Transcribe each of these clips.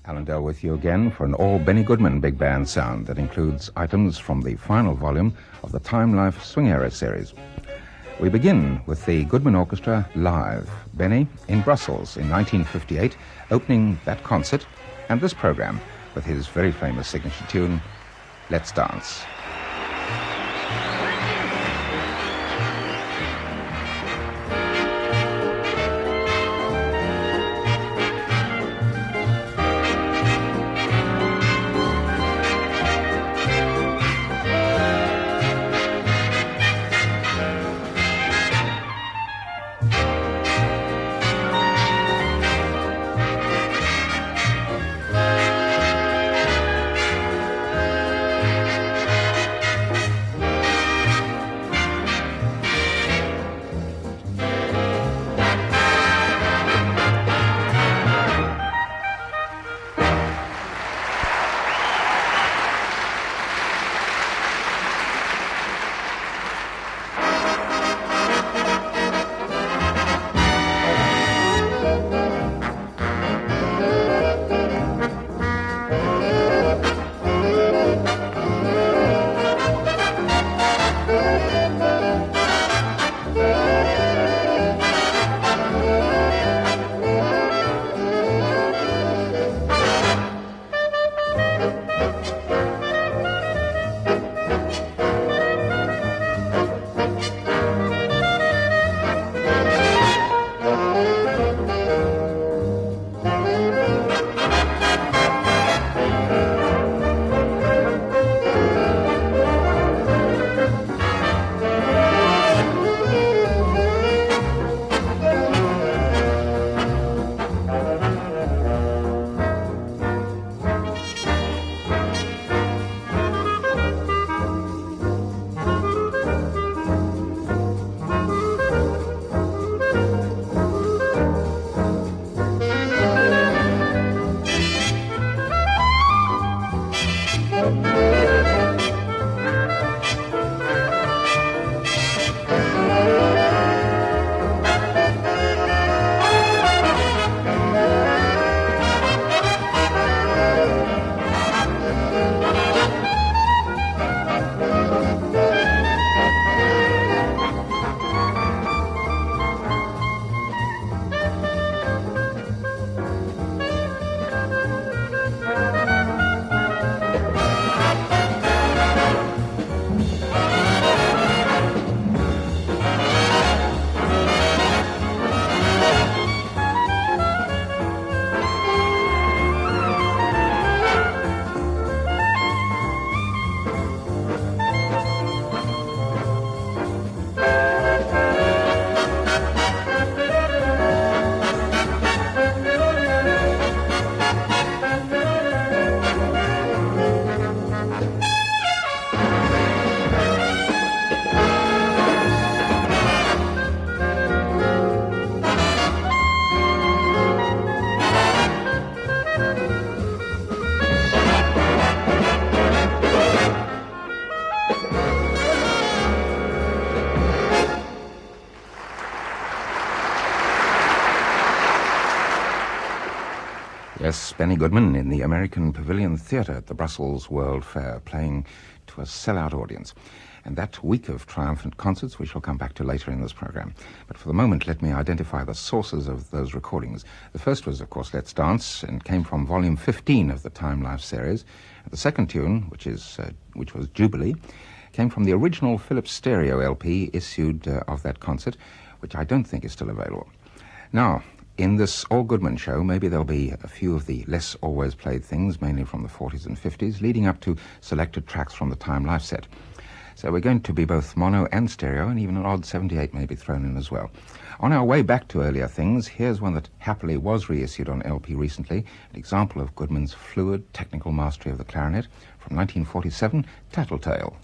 Alan Dell with you again for an all Benny Goodman big band sound that includes items from the final volume of the Time Life Swing Era series. We begin with the Goodman Orchestra live, Benny in Brussels in 1958, opening that concert and this program with his very famous signature tune, Let's Dance. Yes, Benny Goodman in the American Pavilion Theatre at the Brussels World Fair, playing to a sellout audience. And that week of triumphant concerts we shall come back to later in this program. But for the moment, let me identify the sources of those recordings. The first was, of course, Let's Dance, and came from volume 15 of the Time Life series. And the second tune, which was Jubilee, came from the original Philips stereo LP issued of that concert, which I don't think is still available. Now, in this All Goodman show, maybe there'll be a few of the less always played things, mainly from the 40s and 50s, leading up to selected tracks from the Time Life set. So we're going to be both mono and stereo, and even an odd 78 may be thrown in as well. On our way back to earlier things, here's one that happily was reissued on LP recently, an example of Goodman's fluid technical mastery of the clarinet from 1947, Tattletale.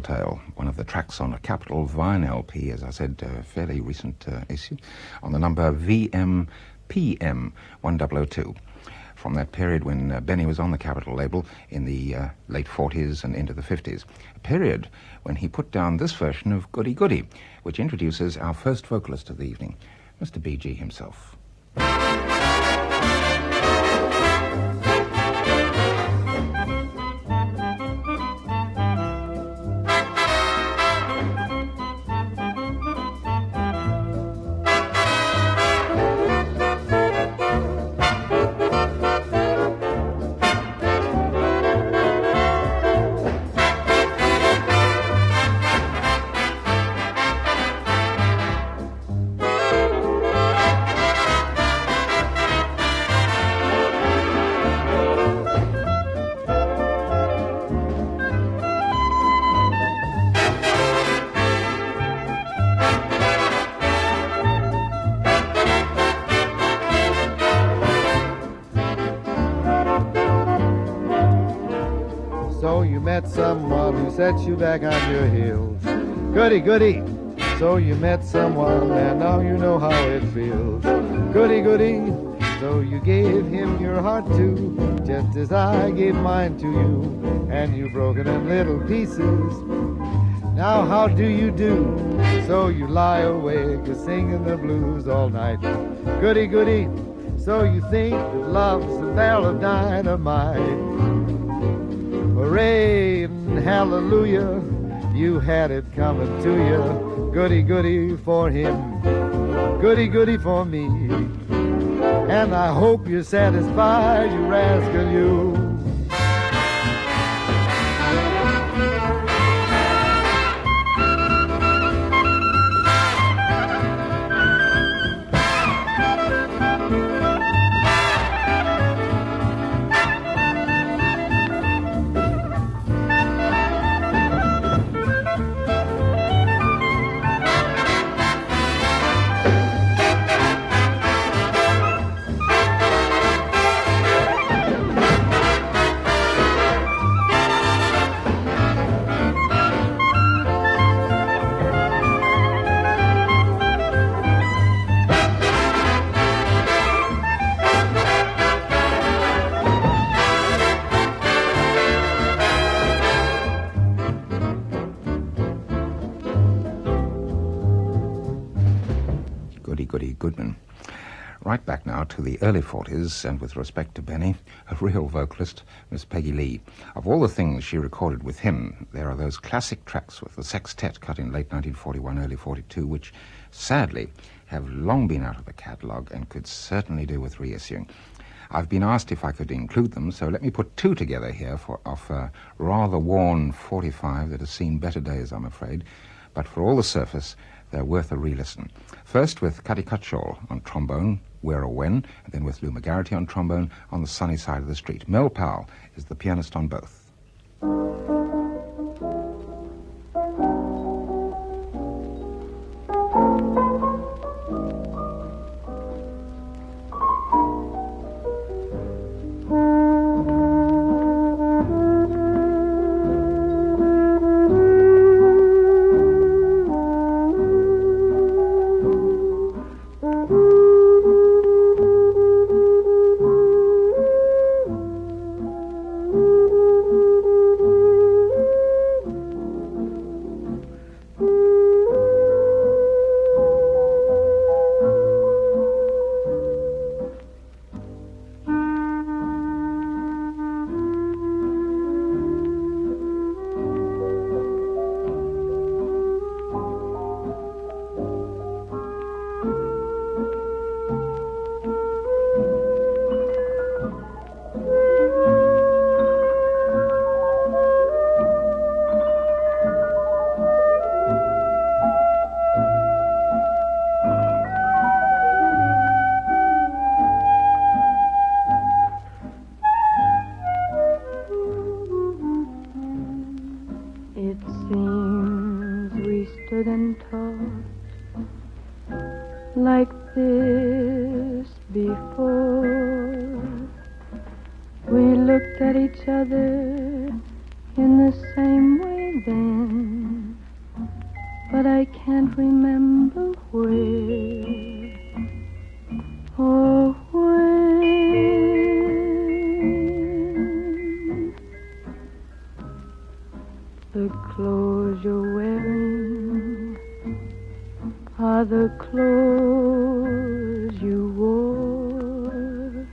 Tale, one of the tracks on a Capitol Vine LP, as I said, fairly recent issue, on the number VMPM 1002. From that period when Benny was on the Capitol label in the late 40s and into the 50s. A period when he put down this version of Goody Goody, which introduces our first vocalist of the evening, Mr. B.G. himself. So you met someone who set you back on your heels. Goody, goody. So you met someone and now you know how it feels. Goody, goody. So you gave him your heart too, just as I gave mine to you, and you broke it in little pieces. Now how do you do? So you lie awake singing the blues all night. Goody, goody. So you think that love's a barrel of dynamite. Hooray and hallelujah, you had it coming to you. Goody, goody for him, goody, goody for me. And I hope you're satisfied, you rascal, you. Goodman. Right back now to the early 40s, and with respect to Benny, a real vocalist, Miss Peggy Lee. Of all the things she recorded with him, there are those classic tracks with the sextet cut in late 1941, early 42, which sadly have long been out of the catalogue and could certainly do with reissuing. I've been asked if I could include them, so let me put two together here of a rather worn 45 that has seen better days, I'm afraid, but for all the surface, they're worth a re-listen. First with Cuddy Cutshall on trombone, Where or When, and then with Lou McGarity on trombone on the sunny side of the street. Mel Powell is the pianist on both. Like this before. We looked at each other in the same way then, but I can't remember where or when. The clothes you're wearing are the clothes you wore.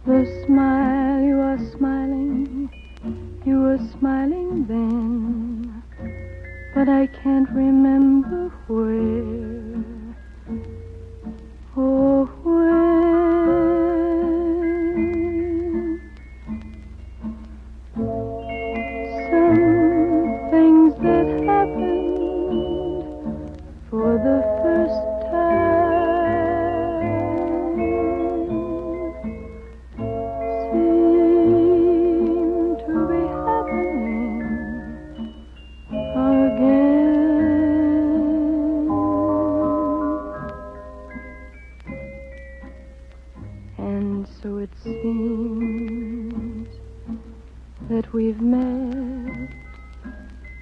The smile you are smiling, you were smiling then, but I can't remember where or when. Some things that happened for the first time seem to be happening again. And so it seems that we've met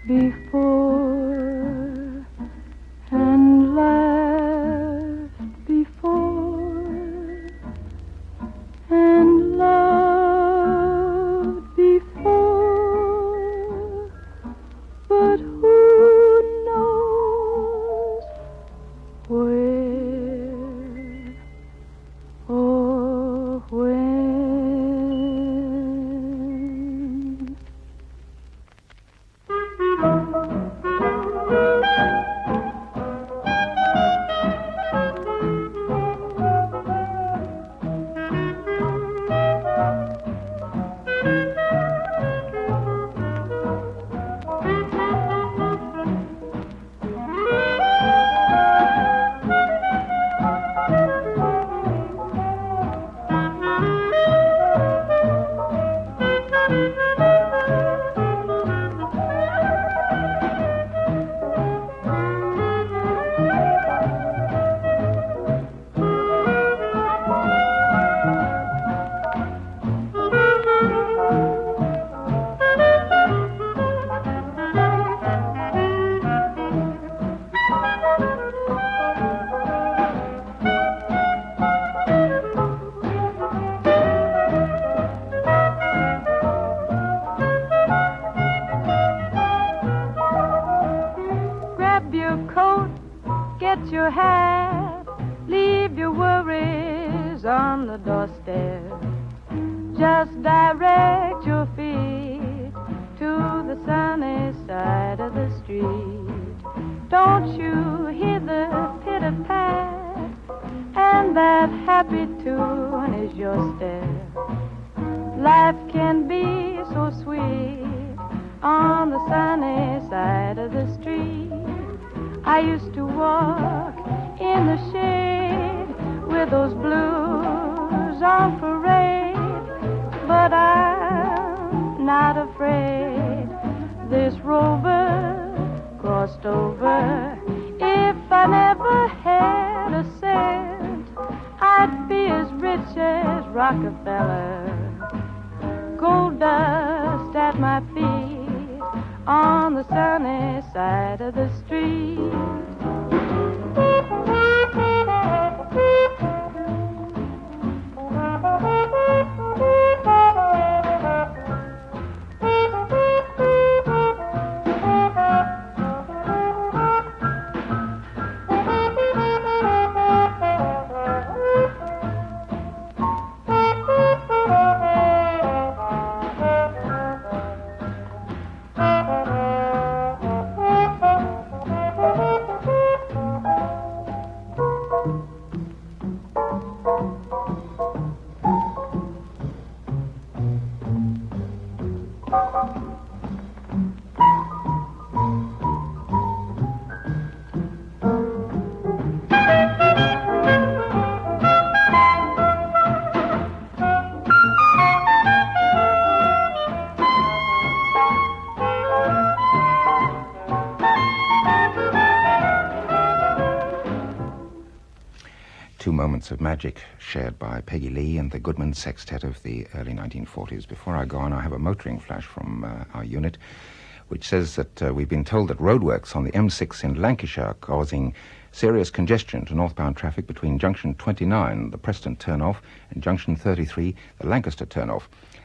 before and laughed before and loved before, but who knows where or when? Grab your coat, get your hat, leave your worries on the doorstep. Just direct your feet to the sunny side of the street. Don't you hear the pitter-pat? And that happy tune is your step. Life can be so sweet on the sunny side of the street. I used to walk in the shade with those blues on parade, but I'm not afraid. This rover crossed over. If I never had a cent, I'd be as rich as Rockefeller. Gold dust at my feet on the sunny side of the street. Two moments of magic shared by Peggy Lee and the Goodman Sextet of the early 1940s. Before I go on, I have a motoring flash from our unit. which says that we've been told that roadworks on the M6 in Lancashire are causing serious congestion to northbound traffic between junction 29, the Preston turnoff, and junction 33, the Lancaster turnoff.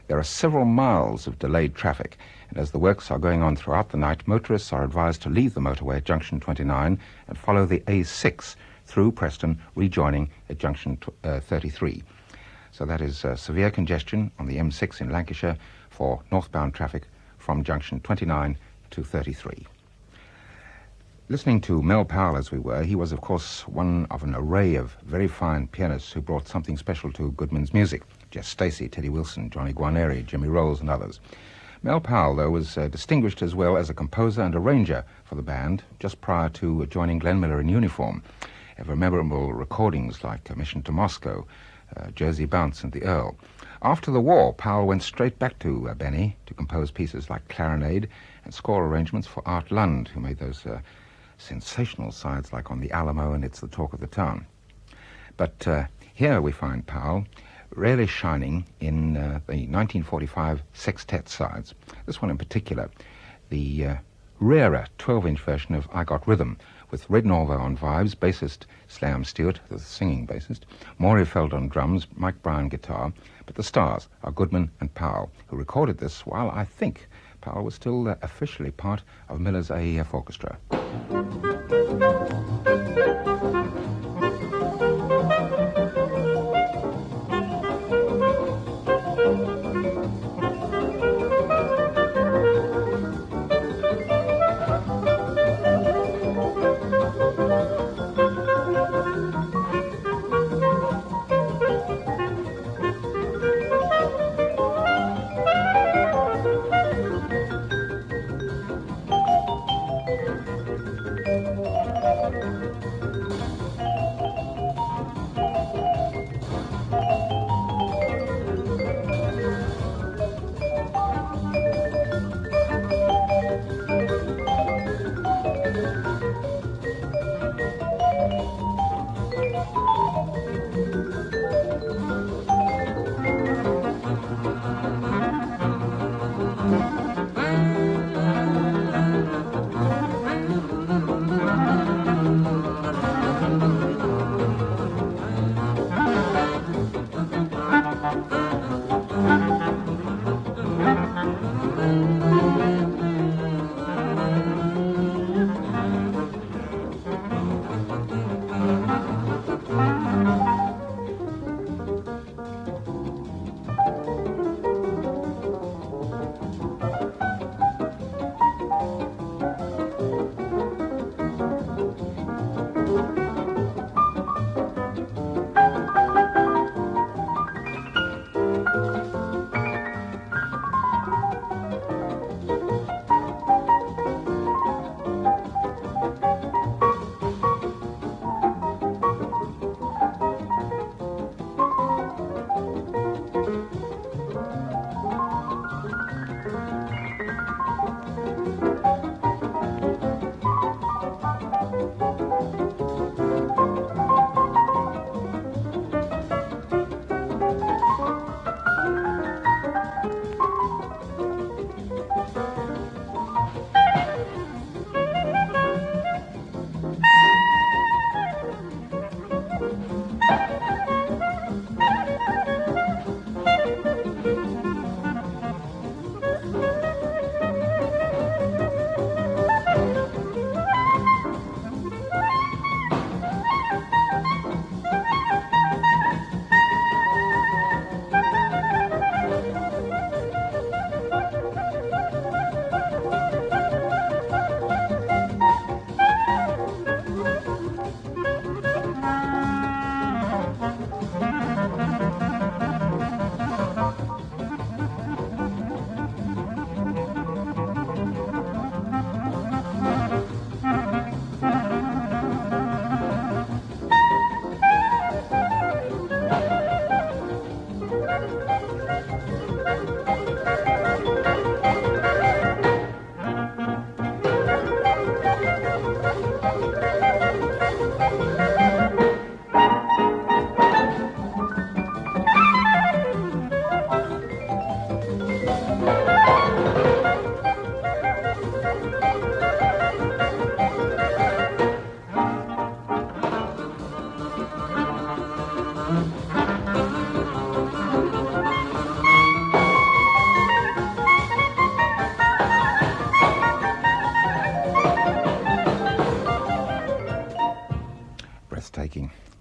There are several miles of delayed traffic, and as the works are going on throughout the night, motorists are advised to leave the motorway at junction 29 and follow the A6 through Preston, rejoining at junction 33. So that is severe congestion on the M6 in Lancashire for northbound traffic from junction 29 to 33. Listening to Mel Powell as we were, he was, of course, one of an array of very fine pianists who brought something special to Goodman's music. Jess Stacey, Teddy Wilson, Johnny Guarneri, Jimmy Rolls, and others. Mel Powell, though, was distinguished as well as a composer and arranger for the band just prior to joining Glenn Miller in uniform. Ever memorable recordings like Mission to Moscow, Jersey Bounce, and The Earl. After the war, Powell went straight back to Benny to compose pieces like Clarinade and score arrangements for Art Lund, who made those sensational sides like On the Alamo and It's the Talk of the Town. But here we find Powell really shining in the 1945 sextet sides. This one in particular, the rarer 12-inch version of I Got Rhythm, with Red Norvo on vibes, bassist Slam Stewart, the singing bassist, Maury Feld on drums, Mike Brown guitar, but the stars are Goodman and Powell, who recorded this while I think Powell was still officially part of Miller's AEF orchestra.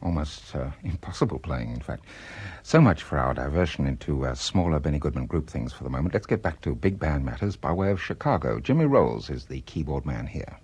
almost impossible playing, in fact. So much for our diversion into smaller Benny Goodman group things for the moment. Let's get back to big band matters by way of Chicago. Jimmy Rolls is the keyboard man here.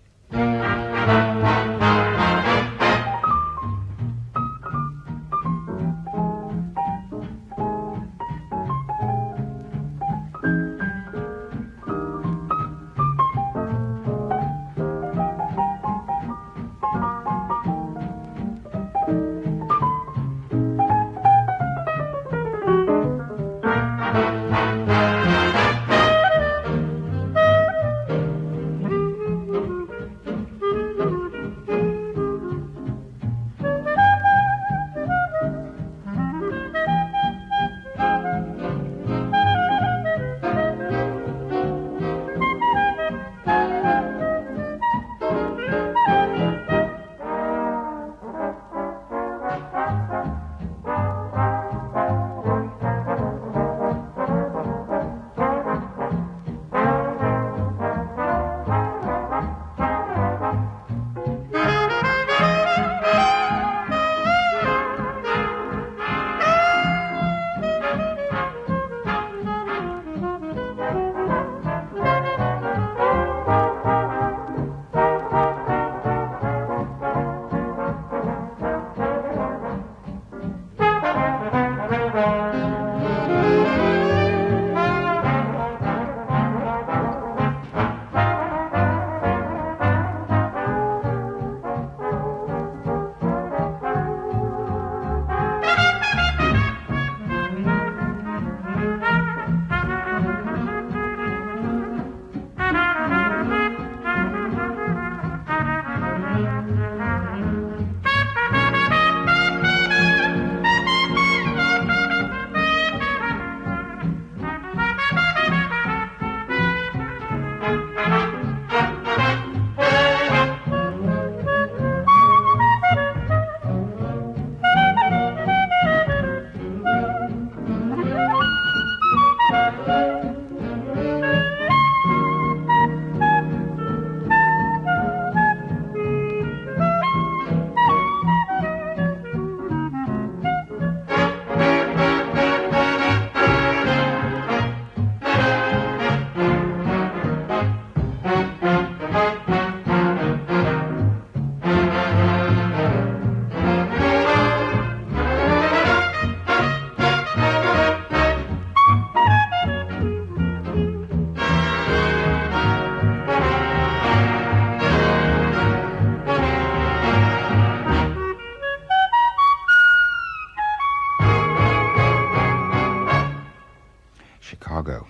Chicago,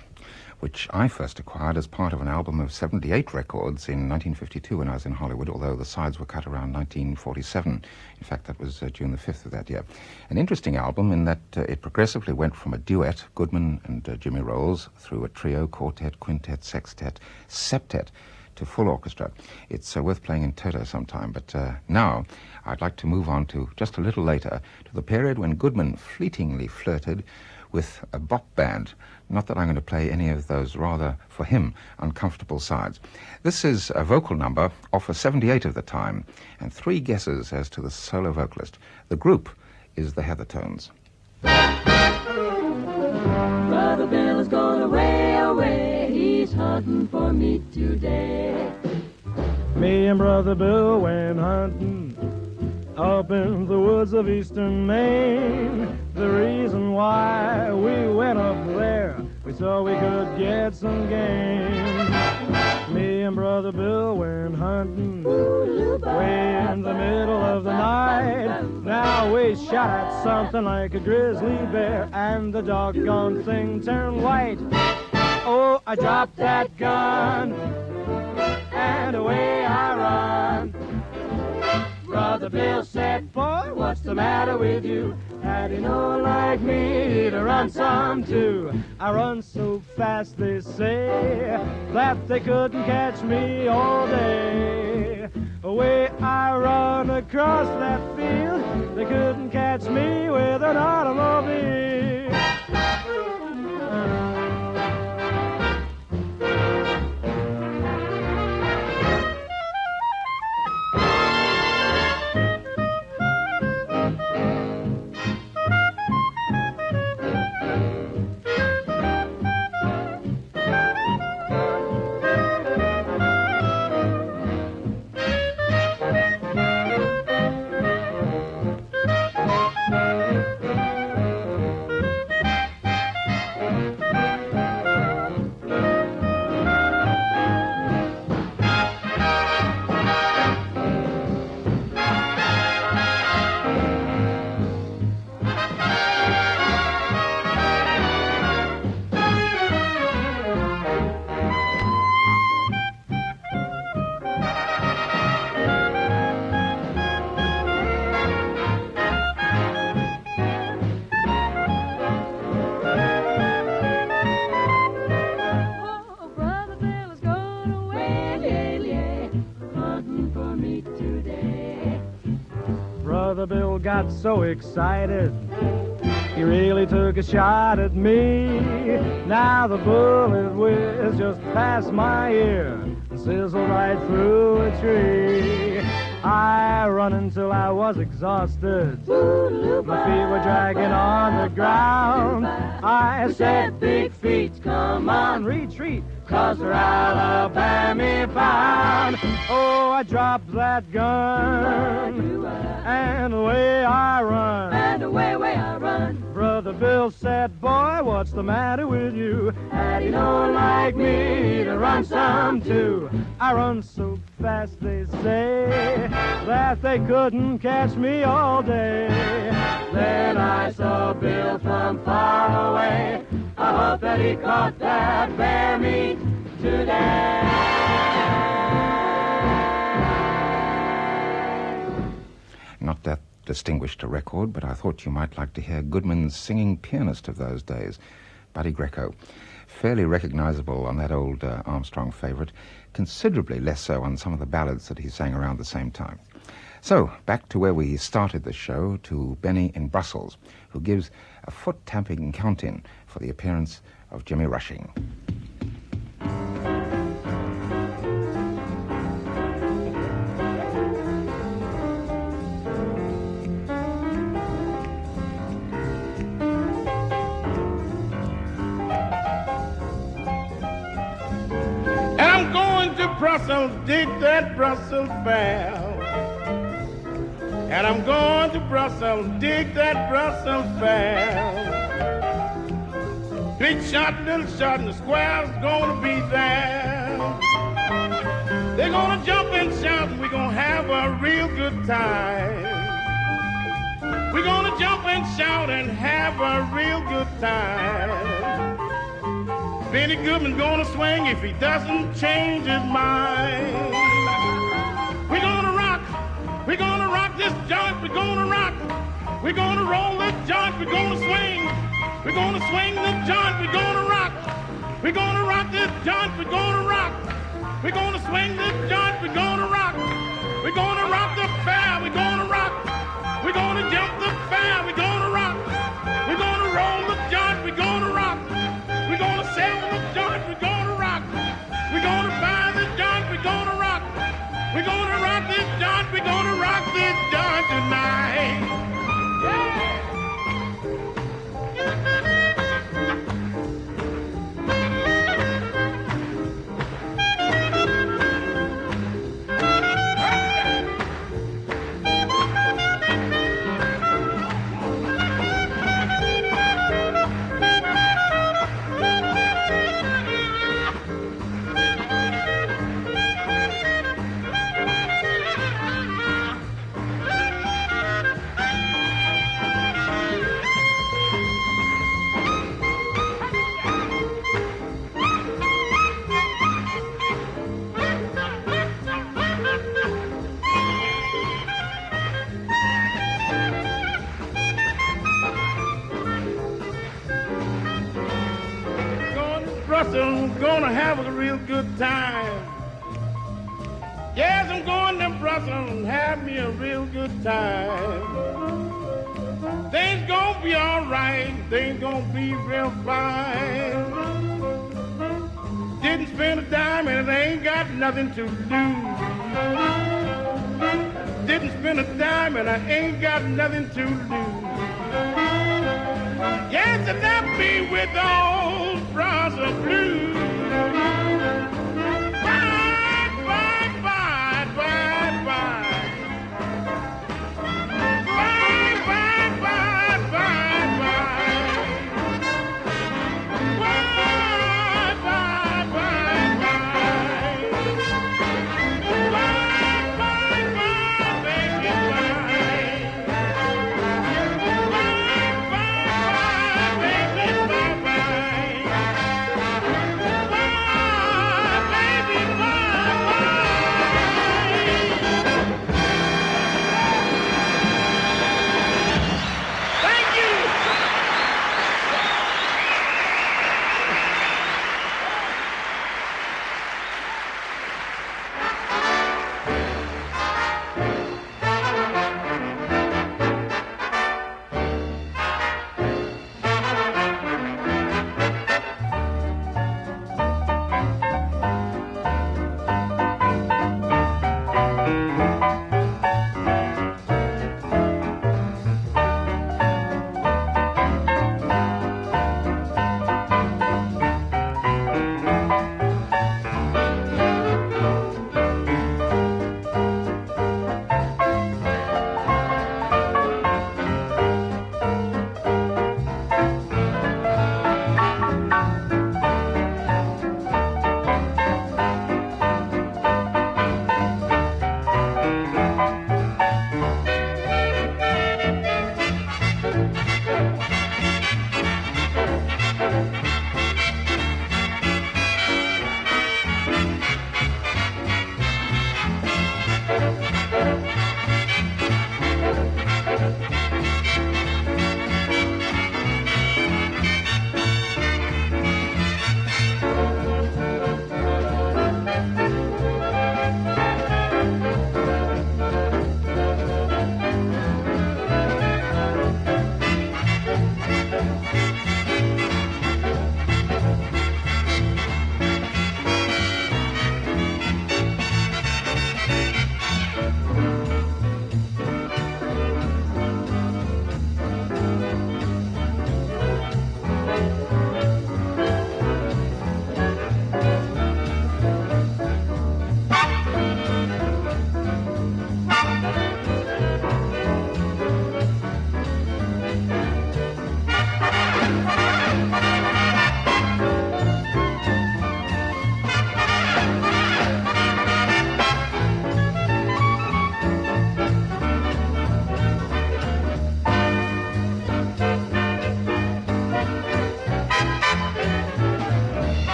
which I first acquired as part of an album of 78 records in 1952 when I was in Hollywood, although the sides were cut around 1947. In fact, that was June the 5th of that year. An interesting album in that it progressively went from a duet, Goodman and Jimmy Rolls, through a trio, quartet, quintet, sextet, septet, to full orchestra. It's worth playing in toto sometime, but now I'd like to move on to, just a little later, to the period when Goodman fleetingly flirted with a bop band. Not that I'm going to play any of those rather, for him, uncomfortable sides. This is a vocal number off a 78 of the time, and 3 guesses as to the solo vocalist. The group is the Heathertones. Brother Bill has gone away, away, he's hunting for me today. Me and Brother Bill went hunting up in the woods of eastern Maine. The reason why we went up there, we saw we could get some game. Me and Brother Bill went hunting way in the middle of the night. Now we shot at something like a grizzly bear, and the doggone thing turned white. Oh, I dropped that gun, and away I run. Brother Bill said, boy, what's the matter with you? Had you know like me to run some too? I run so fast, they say, that they couldn't catch me all day. Away I run across that field, they couldn't catch me with an automobile. Brother Bill got so excited, he really took a shot at me. Now the bullet whizzed just past my ear and sizzled right through a tree. I run until I was exhausted. My feet were dragging on the ground. I said, big feet, come on, retreat, 'cause we're Alabama bound. Oh, I dropped that gun, and away I run. And away I run. Brother Bill said, boy, what's the matter with you? Had he known like me to run some too. I run so fast, they say, that they couldn't catch me all day. Then I saw Bill from far away. I hope that he caught that bear meat today. Not that distinguished a record, but I thought you might like to hear Goodman's singing pianist of those days, Buddy Greco. Fairly recognizable on that old Armstrong favorite, considerably less so on some of the ballads that he sang around the same time. So, back to where we started the show, to Benny in Brussels, who gives a foot-tapping count-in for the appearance of Jimmy Rushing. Brussels, dig that Brussels fair. And I'm going to Brussels, dig that Brussels fair. Big shot, little shot, and the square's gonna be there. They're gonna jump and shout, and we're gonna have a real good time. We're gonna jump and shout and have a real good time. Benny Goodman's gonna swing if he doesn't change his mind. We're gonna rock this joint, we're gonna rock. We're gonna roll this joint, we're gonna swing. We're gonna swing the joint, we're gonna rock. We're gonna rock this joint, we're gonna rock. We're gonna swing this joint, we're gonna rock. We're gonna rock the fair, we're gonna rock. We're gonna jump the fair, we're gonna rock. We're gonna roll the joint, we're gonna rock. We're gonna sell the joint, we're gonna rock. We're gonna buy the joint, we're gonna rock. We're gonna rock this joint, we're gonna rock this joint tonight. Yeah. Gonna have a real good time. Yes, I'm going to Brussels and have me a real good time. Things gonna be all right, things gonna be real fine. Didn't spend a dime and it ain't got nothing to lose. Didn't spend a dime and I ain't got nothing to lose. Yes, and that be with those Brussels blues.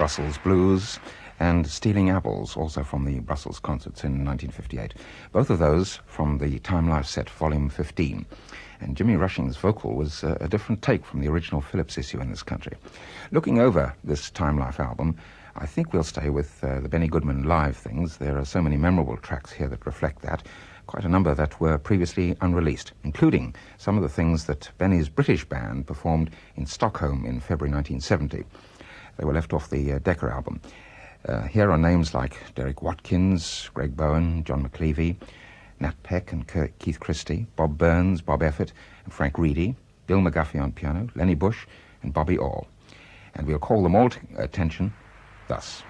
Brussels Blues, and Stealing Apples, also from the Brussels concerts in 1958. Both of those from the Time Life set, Volume 15. And Jimmy Rushing's vocal was a different take from the original Phillips issue in this country. Looking over this Time Life album, I think we'll stay with the Benny Goodman live things. There are so many memorable tracks here that reflect that, quite a number that were previously unreleased, including some of the things that Benny's British band performed in Stockholm in February 1970. They were left off the Decca album. Here are names like Derek Watkins, Greg Bowen, John McLeavy, Nat Peck and Keith Christie, Bob Burns, Bob Effort and Frank Reedy, Bill McGuffey on piano, Lenny Bush and Bobby Orr. And we'll call them all to attention thus.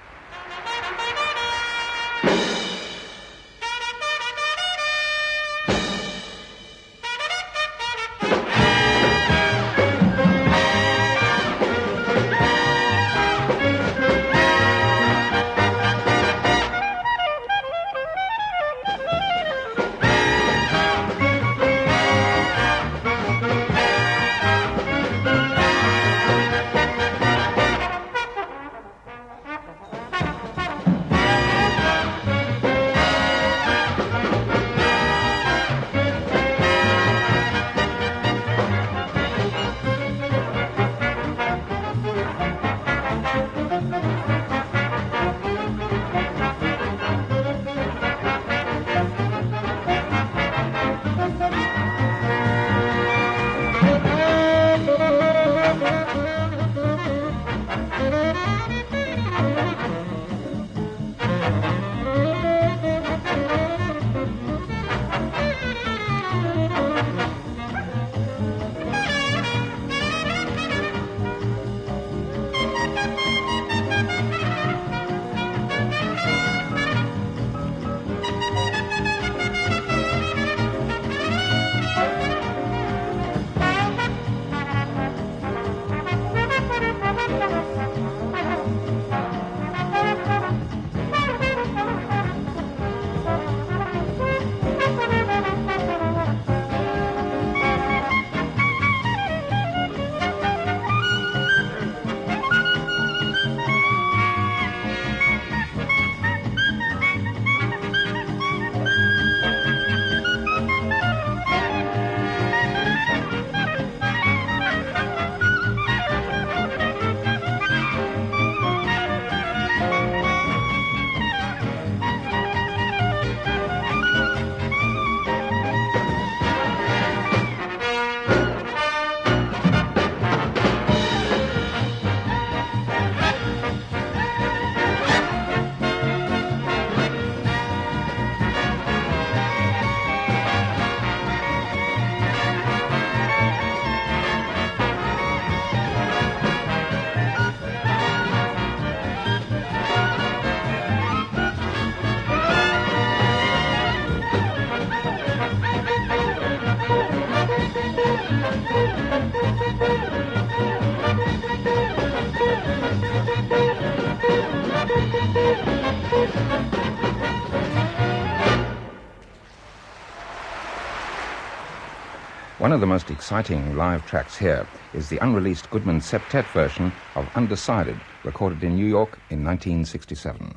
One of the most exciting live tracks here is the unreleased Goodman septet version of Undecided, recorded in New York in 1967.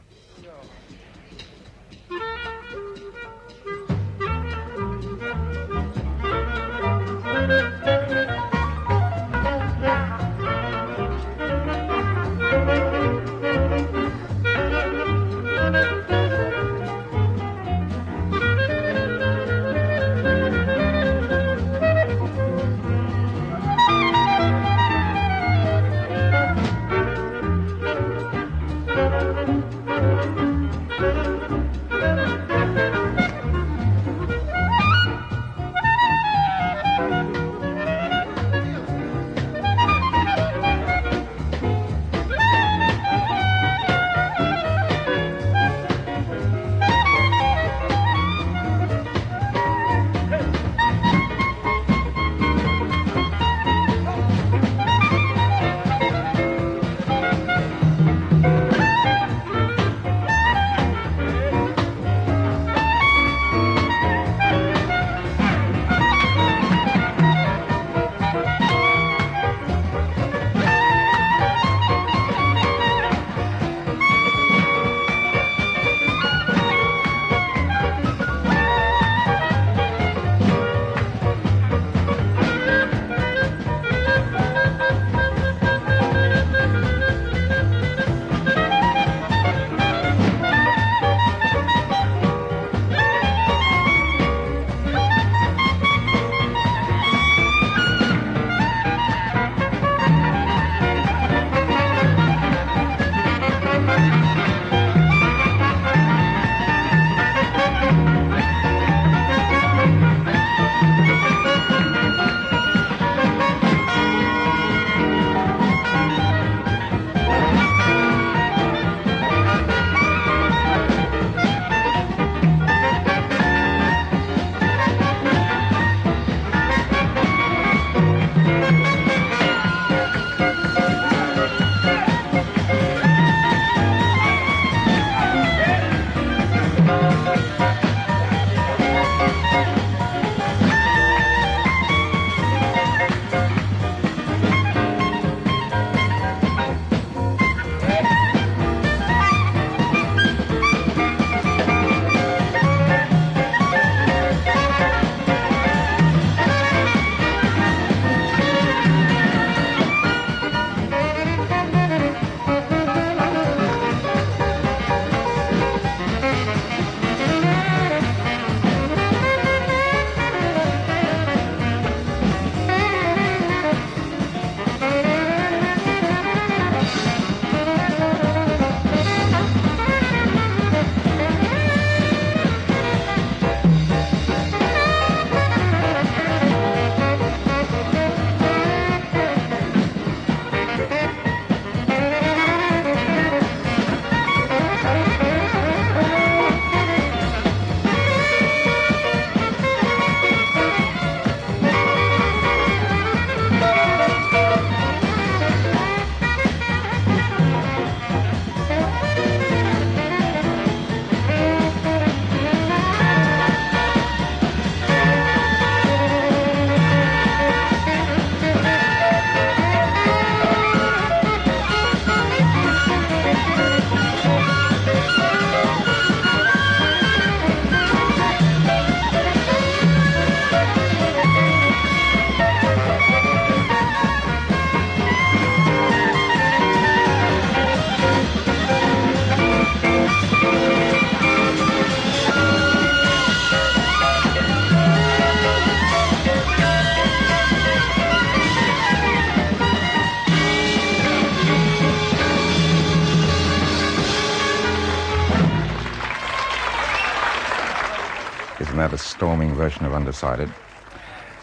that a storming version of Undecided.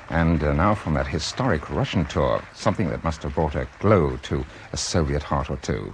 And now from that historic Russian tour, something that must have brought a glow to a Soviet heart or two.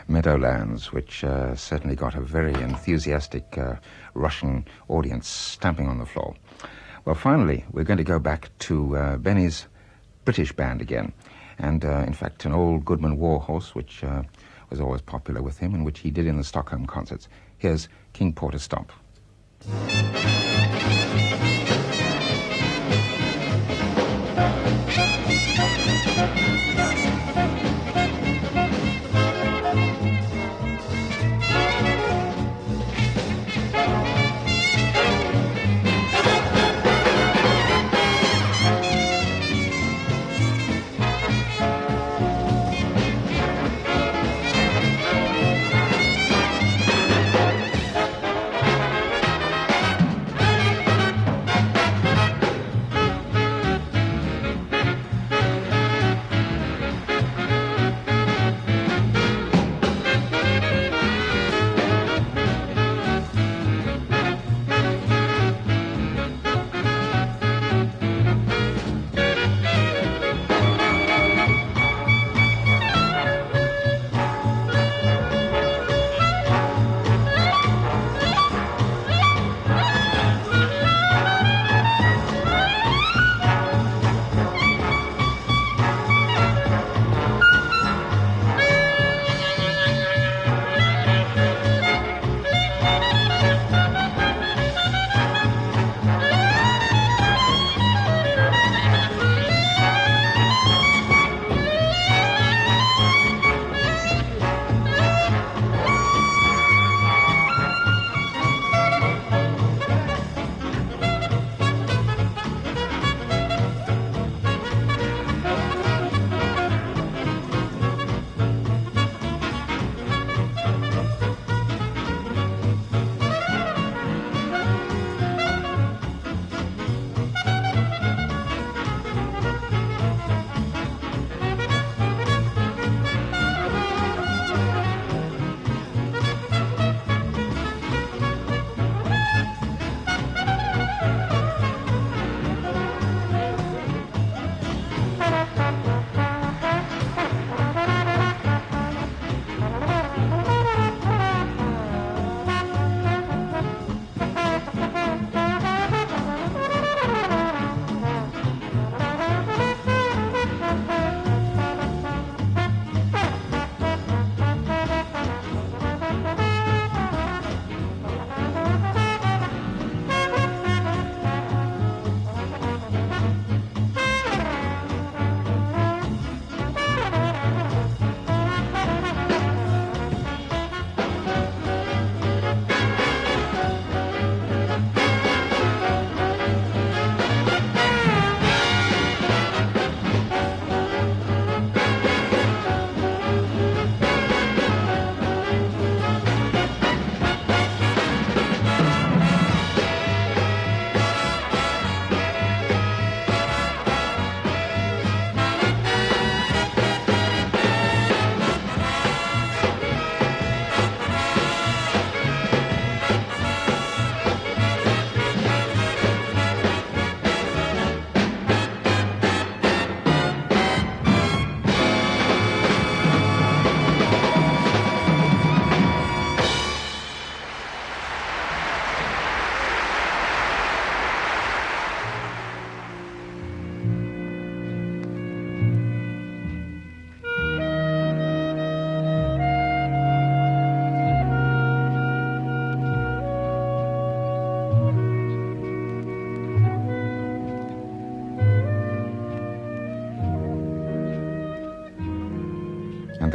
Meadowlands, which certainly got a very enthusiastic Russian audience stamping on the floor. Well, finally, we're going to go back to Benny's British band again, and in fact an old Goodman warhorse, which was always popular with him and which he did in the Stockholm concerts. Here's King Porter Stomp.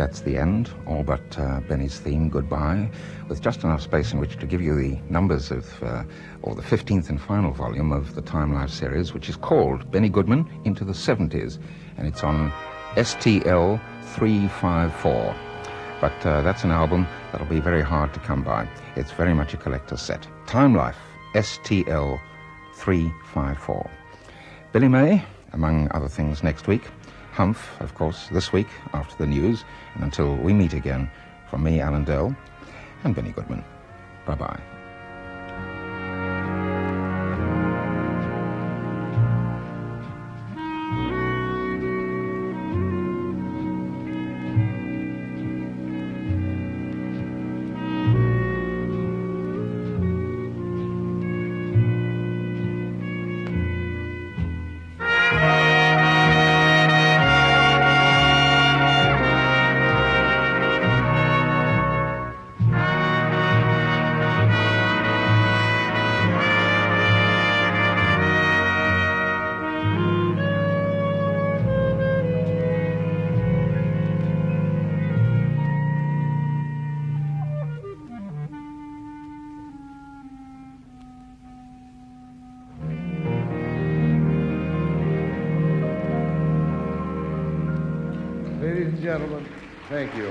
that's the end, all but Benny's theme, Goodbye, with just enough space in which to give you the numbers of, or the 15th and final volume of the Time Life series, which is called Benny Goodman Into the 70s, and it's on STL 354. But that's an album that'll be very hard to come by. It's very much a collector's set. Time Life, STL 354. Billy May, among other things, next week. Humph, of course, this week after the news. And until we meet again, from me, Alan Dell, and Benny Goodman. Bye-bye. Ladies and gentlemen, thank you.